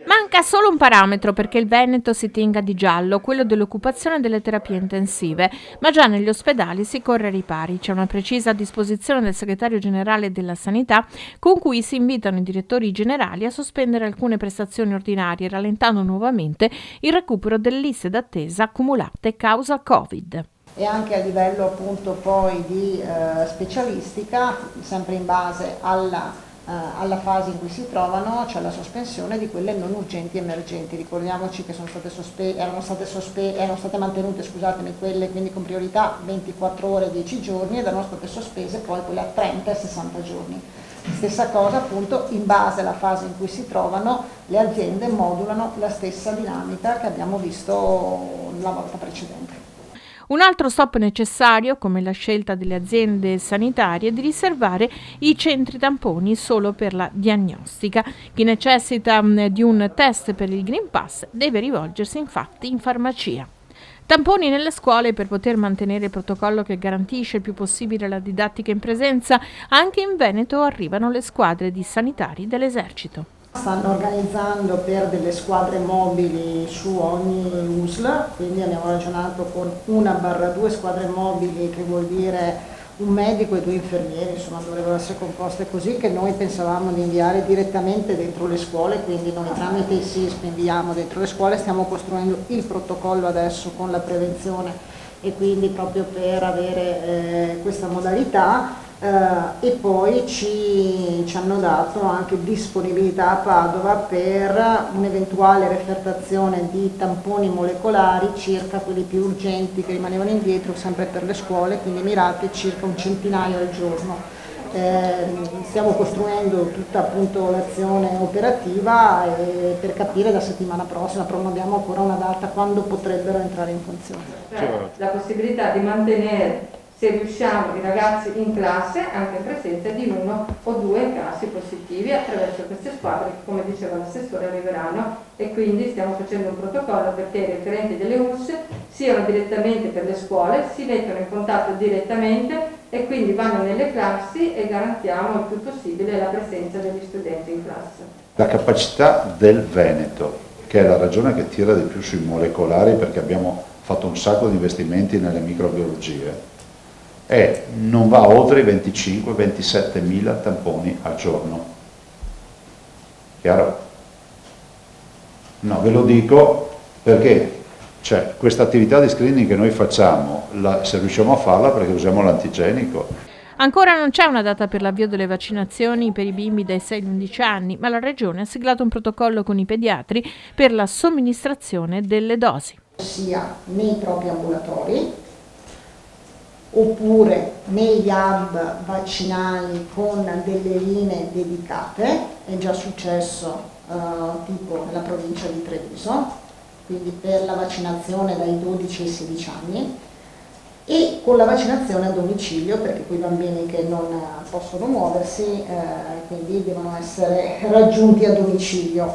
Manca solo un parametro perché il Veneto si tinga di giallo, quello dell'occupazione delle terapie intensive, ma già negli ospedali si corre ai ripari. C'è una precisa disposizione del segretario generale della Sanità con cui si invitano i direttori generali a sospendere alcune prestazioni ordinarie, rallentando nuovamente il recupero delle liste d'attesa accumulate causa Covid. E anche a livello appunto poi di specialistica, sempre in base alla fase in cui si trovano, c'è la sospensione di quelle non urgenti e emergenti. Ricordiamoci che erano state mantenute, scusatemi, quelle quindi con priorità 24 ore 10 giorni ed erano state sospese poi quelle a 30 e 60 giorni. Stessa cosa appunto, in base alla fase in cui si trovano, le aziende modulano la stessa dinamica che abbiamo visto la volta precedente. Un altro stop necessario, come la scelta delle aziende sanitarie di riservare i centri tamponi solo per la diagnostica. Chi necessita di un test per il Green Pass deve rivolgersi infatti in farmacia. Tamponi nelle scuole per poter mantenere il protocollo che garantisce il più possibile la didattica in presenza. Anche in Veneto arrivano le squadre di sanitari dell'esercito. Stanno organizzando per delle squadre mobili su ogni USL, quindi abbiamo ragionato con 1/2 squadre mobili, che vuol dire un medico e 2 infermieri, insomma dovrebbero essere composte così, che noi pensavamo di inviare direttamente dentro le scuole, quindi noi tramite i SISP inviamo dentro le scuole, stiamo costruendo il protocollo adesso con la prevenzione e quindi proprio per avere questa modalità. E poi ci hanno dato anche disponibilità a Padova per un'eventuale refertazione di tamponi molecolari, circa quelli più urgenti che rimanevano indietro, sempre per le scuole, quindi mirati circa un centinaio al giorno. Stiamo costruendo tutta appunto l'azione operativa per capire la settimana prossima, però non abbiamo ancora una data quando potrebbero entrare in funzione. La possibilità di mantenere, se riusciamo, i ragazzi in classe anche in presenza di 1 o 2 casi positivi attraverso queste squadre che, come diceva l'assessore, arriveranno, e quindi stiamo facendo un protocollo perché i referenti delle US siano direttamente per le scuole, si mettono in contatto direttamente e quindi vanno nelle classi e garantiamo il più possibile la presenza degli studenti in classe. La capacità del Veneto, che è la regione che tira di più sui molecolari perché abbiamo fatto un sacco di investimenti nelle microbiologie, non va oltre i 25-27 mila tamponi al giorno. Chiaro? No, ve lo dico perché questa attività di screening che noi facciamo, se riusciamo a farla perché usiamo l'antigenico. Ancora non c'è una data per l'avvio delle vaccinazioni per i bimbi dai 6 agli 11 anni, ma la Regione ha siglato un protocollo con i pediatri per la somministrazione delle dosi. Sia nei propri ambulatori, oppure negli hub vaccinali con delle linee dedicate, è già successo tipo nella provincia di Treviso, quindi per la vaccinazione dai 12 ai 16 anni, e con la vaccinazione a domicilio, perché quei bambini che non possono muoversi quindi devono essere raggiunti a domicilio.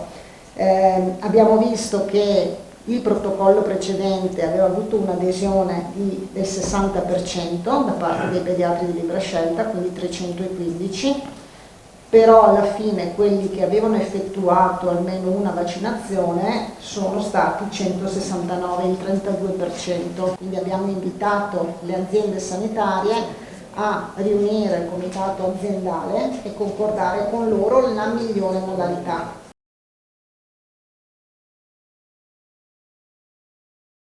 Abbiamo visto che il protocollo precedente aveva avuto un'adesione del 60% da parte dei pediatri di libera scelta, quindi 315, però alla fine quelli che avevano effettuato almeno una vaccinazione sono stati 169, il 32%. Quindi abbiamo invitato le aziende sanitarie a riunire il comitato aziendale e concordare con loro la migliore modalità.